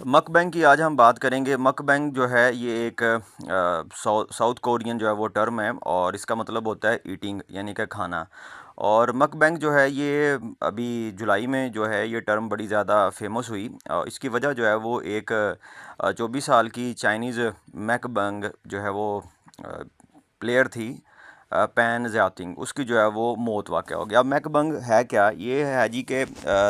Mukbang की आज हम बात करेंगे। मकबैंग जो है ये एक साउथ कोरियन जो है वो टर्म है और इसका मतलब होता है ईटिंग यानी कि खाना। और मकबैंग जो है ये अभी जुलाई में जो है ये टर्म बड़ी ज़्यादा फेमस हुई और इसकी वजह जो है वो एक 24 साल की चाइनीज़ मैकबैंग जो है वो प्लेयर थी, पैन ज़्यातिंग, उसकी जो है वो मौत वाक़या हो गया। अब मैकबंग है क्या? ये है जी के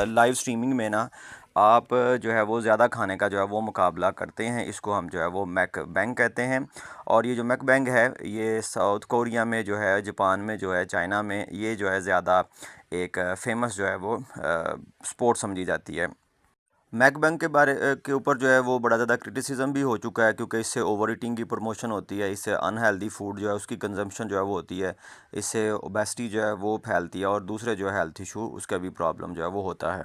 लाइव स्ट्रीमिंग में ना आप जो है वो ज़्यादा खाने का जो है वो मुकाबला करते हैं, इसको हम जो है वो मैक बैंक कहते हैं। और ये जो मैक बैंक है ये साउथ कोरिया में जो है, जापान में जो है, चाइना में ये जो है ज़्यादा एक फेमस जो है वो स्पोर्ट समझी जाती है। मैक बैंक के के ऊपर जो है वो बड़ा ज़्यादा क्रिटिसिज्म भी हो चुका है क्योंकि इससे ओवर ईटिंग की प्रमोशन होती है, इससे अनहेल्दी फूड जो है उसकी कंजम्पशन जो है वो होती है, इससे ओबेसिटी जो है वो फैलती है और दूसरे जो है हेल्थ इशू उसका भी प्रॉब्लम जो है वो होता है।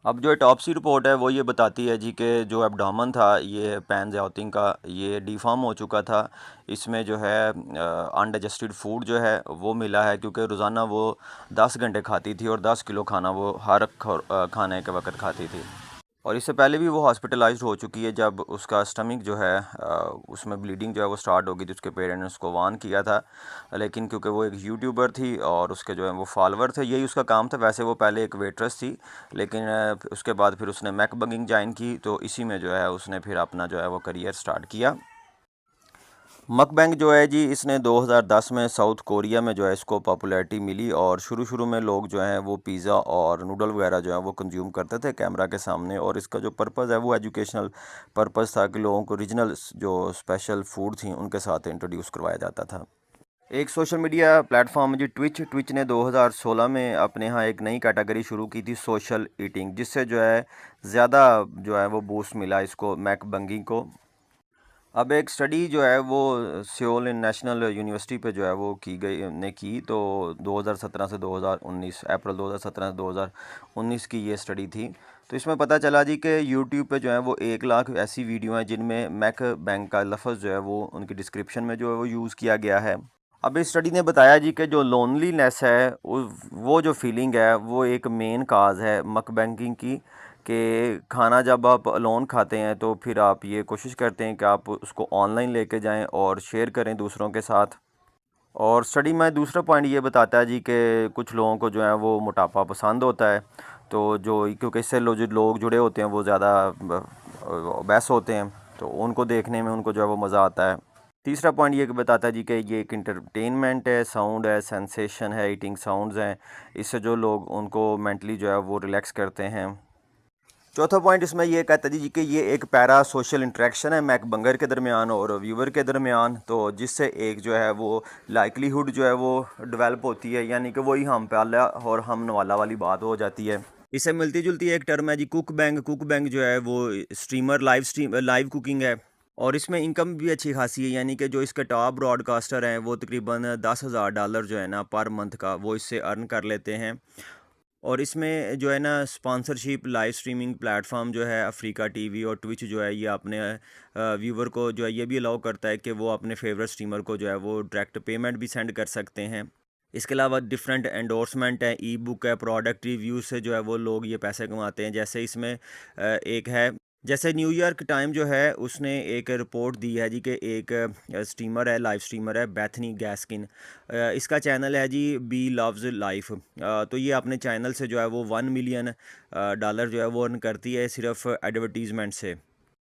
अब जो टॉपसी रिपोर्ट है वो ये बताती है जी कि जो एब्डोमेन था ये पैन ज़्याओतिंग का ये डिफॉर्म हो चुका था। इसमें जो है अनडाइजेस्टेड फूड जो है वो मिला है क्योंकि रोज़ाना वो 10 घंटे खाती थी और 10 किलो खाना वो हर खाने के वक्त खाती थी। और इससे पहले भी वो हॉस्पिटलाइज्ड हो चुकी है जब उसका स्टमक जो है उसमें ब्लीडिंग जो है वो स्टार्ट हो गई थी। उसके पेरेंट्स ने उसको वार्न किया था, लेकिन क्योंकि वो एक यूट्यूबर थी और उसके जो है वो फॉलोअर थे, यही उसका काम था। वैसे वो पहले एक वेट्रेस थी, लेकिन उसके बाद फिर उसने मैकबंगिंग ज्वाइन की, तो इसी में जो है उसने फिर अपना जो है वो करियर स्टार्ट किया। मकबैंग जो है जी इसने 2010 में साउथ कोरिया में जो है इसको पॉपुलैरिटी मिली और शुरू शुरू में लोग जो हैं वो पिज़्ज़ा और नूडल वगैरह जो है वो कंज्यूम करते थे कैमरा के सामने। और इसका जो पर्पज़ है वो एजुकेशनल पर्पज़ था कि लोगों को रीजनल जो स्पेशल फूड थी उनके साथ इंट्रोड्यूस करवाया जाता था। एक सोशल मीडिया प्लेटफॉर्म जी ट्विच ने 2016 में अपने यहाँ एक नई कैटेगरी शुरू की थी, सोशल ईटिंग, जिससे जो है ज़्यादा जो है वो बूस्ट मिला इसको मैकबंगिंग को। अब एक स्टडी जो है वो सियोल नेशनल यूनिवर्सिटी पे जो है वो की गई ने की, तो 2017 से 2019, अप्रैल 2017 से 2019 की ये स्टडी थी। तो इसमें पता चला जी कि यूट्यूब पे जो है वो 1 लाख ऐसी वीडियो हैं जिनमें मैक बैंक का लफ्ज़ जो है वो उनकी डिस्क्रिप्शन में जो है वो यूज़ किया गया है। अब इस स्टडी ने बताया जी कि जो लोनलीनेस है वो जो फीलिंग है वो एक मेन काज है मकबैंकिंग की, कि खाना जब आप अलोन खाते हैं तो फिर आप ये कोशिश करते हैं कि आप उसको ऑनलाइन लेके जाएं और शेयर करें दूसरों के साथ। और स्टडी में दूसरा पॉइंट ये बताता है जी कि कुछ लोगों को जो है वो मोटापा पसंद होता है, तो जो क्योंकि इससे जो लोग जुड़े होते हैं वो ज़्यादा ओबेस होते हैं, तो उनको देखने में उनको जो है वो मज़ा आता है। तीसरा पॉइंट ये बताता है जी कि ये एक इंटरटेनमेंट है, साउंड है, सेंसेशन है, ईटिंग साउंड्स हैं, इससे जो लोग उनको मेंटली जो है वो रिलैक्स करते हैं। चौथा पॉइंट इसमें ये कहता है जी कि ये एक पैरा सोशल इंटरेक्शन है मैक बंगर के दरमियान और व्यूवर के दरमियान, तो जिससे एक जो है वो लाइकलीहुड जो है वो डेवलप होती है, यानी कि वही हम पाला और हम नवाला वाली बात हो जाती है। इससे मिलती जुलती एक टर्म है जी कुक बैंक जो है वो स्ट्रीमर लाइव कुकिंग है और इसमें इनकम भी अच्छी खासी है, यानी कि जो इसके टॉप ब्रॉडकास्टर हैं वो तकरीबन $10,000 जो है ना पर मंथ का वो इससे अर्न कर लेते हैं। और इसमें जो है ना स्पॉन्सरशिप लाइव स्ट्रीमिंग प्लेटफॉर्म जो है अफ्रीका टीवी और ट्विच जो है ये अपने व्यूवर को जो है ये भी अलाउ करता है कि वो अपने फेवरेट स्ट्रीमर को जो है वो डायरेक्ट पेमेंट भी सेंड कर सकते हैं। इसके अलावा डिफरेंट एंडोर्समेंट है, ई बुक है, प्रोडक्ट रिव्यू से जो है वो लोग ये पैसे कमाते हैं। जैसे इसमें एक है, जैसे न्यूयॉर्क टाइम जो है उसने एक रिपोर्ट दी है जी कि एक स्ट्रीमर है, लाइव स्ट्रीमर है, बैथनी गैस्किन, इसका चैनल है जी बी लव्स लाइफ। तो ये अपने चैनल से जो है वो $1 मिलियन जो है वो अर्न करती है सिर्फ एडवर्टीज़मेंट से।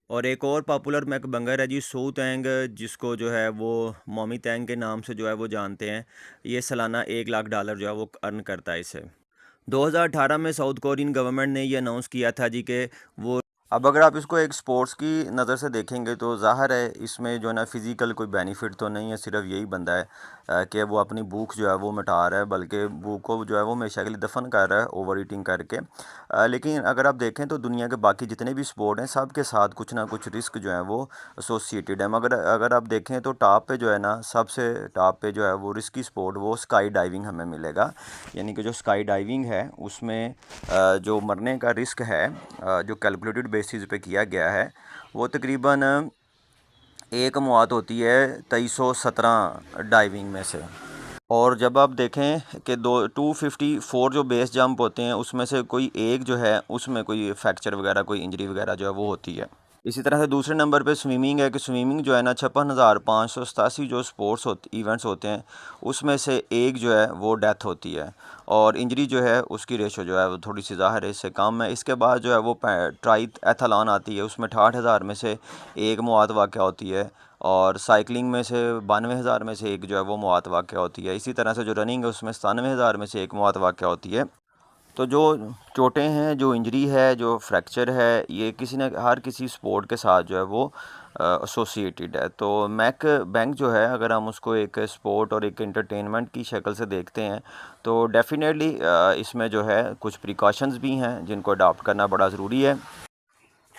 और एक और पॉपुलर मैक बंगर है जी सू तैंग, जिसको जो है वो मोमी तैंग के नाम से जो है वो जानते हैं। ये सालाना $1 लाख जो है वो अर्न करता है इसे। 2018 में साउथ कोरियन गवर्नमेंट ने ये अनाउंस किया था जी कि वो, अब अगर आप इसको एक स्पोर्ट्स की नज़र से देखेंगे तो ज़ाहिर है इसमें जो है ना फ़िज़िकल कोई बेनिफिट तो नहीं है, सिर्फ यही बंदा है कि वो अपनी भूख जो है वो मिटा रहा है, बल्कि भूख को जो है वो हमेशा के लिए दफन कर रहा है ओवर ईटिंग करके। लेकिन अगर आप देखें तो दुनिया के बाकी जितने भी स्पोर्ट हैं सब के साथ कुछ ना कुछ रिस्क जो है वो एसोसिएटेड है, मगर अगर आप देखें तो टॉप पे जो है ना सबसे टॉप पे जो है वो रिस्की स्पोर्ट वो स्काई डाइविंग हमें मिलेगा। यानी कि जो स्काई डाइविंग है उसमें जो मरने का रिस्क है जो कैलकुलेटेड बेसिस पे किया गया है वो तकरीबन एक मौत होती है 2317 डाइविंग में से। और जब आप देखें कि दो 254 जो बेस जंप होते हैं उसमें से कोई एक जो है उसमें कोई फ्रैक्चर वगैरह कोई इंजरी वगैरह जो है वो होती है। इसी तरह से दूसरे नंबर पे स्विमिंग है कि स्विमिंग जो है ना 56,587 जो स्पोर्ट्स होते इवेंट्स होते हैं उसमें से एक जो है वो डेथ होती है, और इंजरी जो है उसकी रेशो जो है वो थोड़ी सी ज़ाहिर है इससे कम है। इसके बाद जो है वो ट्राई एथलॉन आती है, उसमें 68,000 में से एक मौत वाक़या होती है, और साइकिलिंग में से 92,000 में से एक जो है वो मौत वाक़या होती है। इसी तरह से जो रनिंग है उसमें 97,000 में से एक मौत वाक़या होती है। तो जो चोटें हैं, जो इंजरी है, जो फ्रैक्चर है, ये किसी न हर किसी स्पोर्ट के साथ जो है वो एसोसिएटेड है। तो मैक बैंक जो है अगर हम उसको एक स्पोर्ट और एक एंटरटेनमेंट की शक्ल से देखते हैं तो डेफ़िनेटली इसमें जो है कुछ प्रिकॉशंस भी हैं जिनको अडॉप्ट करना बड़ा ज़रूरी है।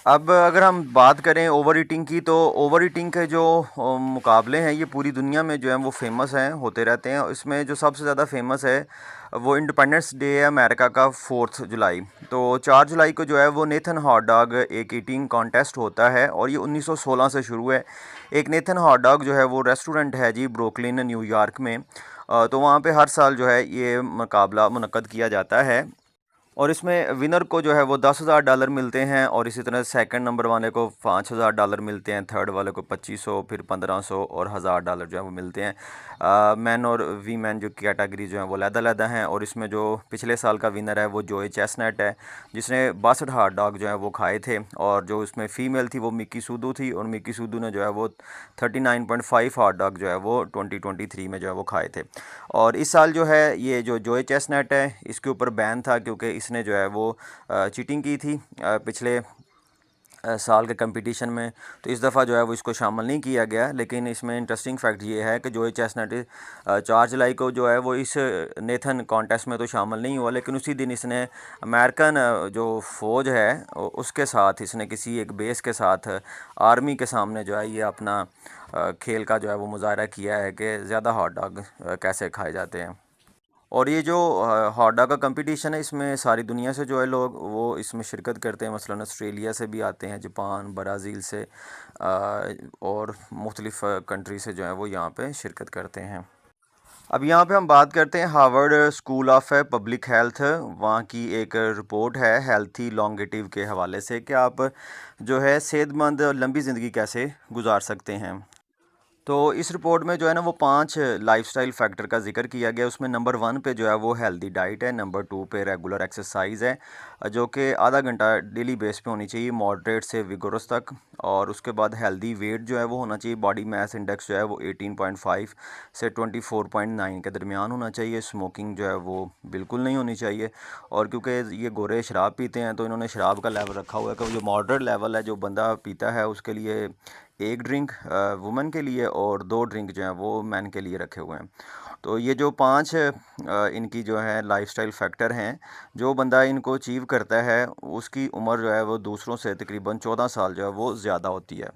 अब अगर हम बात करें ओवर ईटिंग की, तो ओवर ईटिंग के जो मुकाबले हैं ये पूरी दुनिया में जो है वो फेमस हैं, होते रहते हैं। इसमें जो सबसे ज़्यादा फेमस है वो इंडिपेंडेंस डे है अमेरिका का 4 जुलाई। तो 4 जुलाई को जो है वो नेथन हॉट डॉग एक ईटिंग कॉन्टेस्ट होता है, और ये 1916 से शुरू है। एक नेथन हॉट डॉग जो है वो रेस्टोरेंट है जी ब्रुकलिन न्यूयॉर्क में। तो वहाँ पे हर साल जो है ये मुकाबला मुनक्कद किया जाता है, और इसमें विनर को जो है वो $10,000 मिलते हैं, और इसी तरह सेकंड नंबर वाले को $5,000 मिलते हैं, थर्ड वाले को 2500, फिर 1500 और $1,000 जो है वो मिलते हैं। मैन और वीमेन जो कैटेगरी जो है वो अलग-अलग हैं, और इसमें जो पिछले साल का विनर है वो जोए चेस्टनट है, जिसने 62 हॉट डॉग जो है वो खाए थे, और जो उसमें फ़ीमेल थी वो मिक्की सूदू थी, और मिक्की सूदू ने जो है वो 39.5 हॉट डॉग जो है वो 2023 में जो है वो खाए थे। और इस साल जो है ये जो जोए चेस्टनट है इसके ऊपर बैन था, क्योंकि इसने जो है वो चीटिंग की थी पिछले साल के कंपटीशन में। तो इस दफ़ा जो है वो इसको शामिल नहीं किया गया। लेकिन इसमें इंटरेस्टिंग फैक्ट ये है कि जोए चेस्टनट 4 जुलाई को जो है वो इस नेथन कॉन्टेस्ट में तो शामिल नहीं हुआ, लेकिन उसी दिन इसने अमेरिकन जो फ़ौज है उसके साथ इसने किसी एक बेस के साथ आर्मी के सामने जो है ये अपना खेल का जो है वो मुजाहरा किया है कि ज़्यादा हॉट डॉग कैसे खाए जाते हैं। और ये जो हॉट डॉग का कंपटीशन है इसमें सारी दुनिया से जो है लोग वो इसमें शिरकत करते हैं, मसलन ऑस्ट्रेलिया से भी आते हैं, जापान, ब्राज़ील से और मुख्तलिफ़ कंट्री से जो है वो यहाँ पे शिरकत करते हैं। अब यहाँ पे हम बात करते हैं Harvard school of public health, वहाँ की एक रिपोर्ट है हेल्थी लॉन्गेटिव के हवाले से कि आप जो है सेहतमंद और लंबी ज़िंदगी कैसे गुजार सकते हैं। तो इस रिपोर्ट में जो है ना वो 5 लाइफस्टाइल फैक्टर का जिक्र किया गया। उसमें नंबर 1 पे जो है वो हेल्दी डाइट है, नंबर 2 पे रेगुलर एक्सरसाइज है, जो कि आधा घंटा डेली बेस पे होनी चाहिए, मॉडरेट से विगोरस तक। और उसके बाद हेल्दी वेट जो है वो होना चाहिए, बॉडी मास इंडेक्स जो है वो 18.5 से 24.9 के दरमियान होना चाहिए। स्मोकिंग जो है वो बिल्कुल नहीं होनी चाहिए, और क्योंकि ये गोरे शराब पीते हैं तो इन्होंने शराब का लेवल रखा हुआ है कि जो मॉडरेट लेवल है जो बंदा पीता है उसके लिए एक ड्रिंक वुमेन के लिए और 2 ड्रिंक जो हैं वो मैन के लिए रखे हुए हैं। तो ये जो 5 इनकी जो है लाइफस्टाइल फैक्टर हैं, जो बंदा इनको अचीव करता है उसकी उम्र जो है वो दूसरों से तकरीबन 14 साल जो है वो ज़्यादा होती है।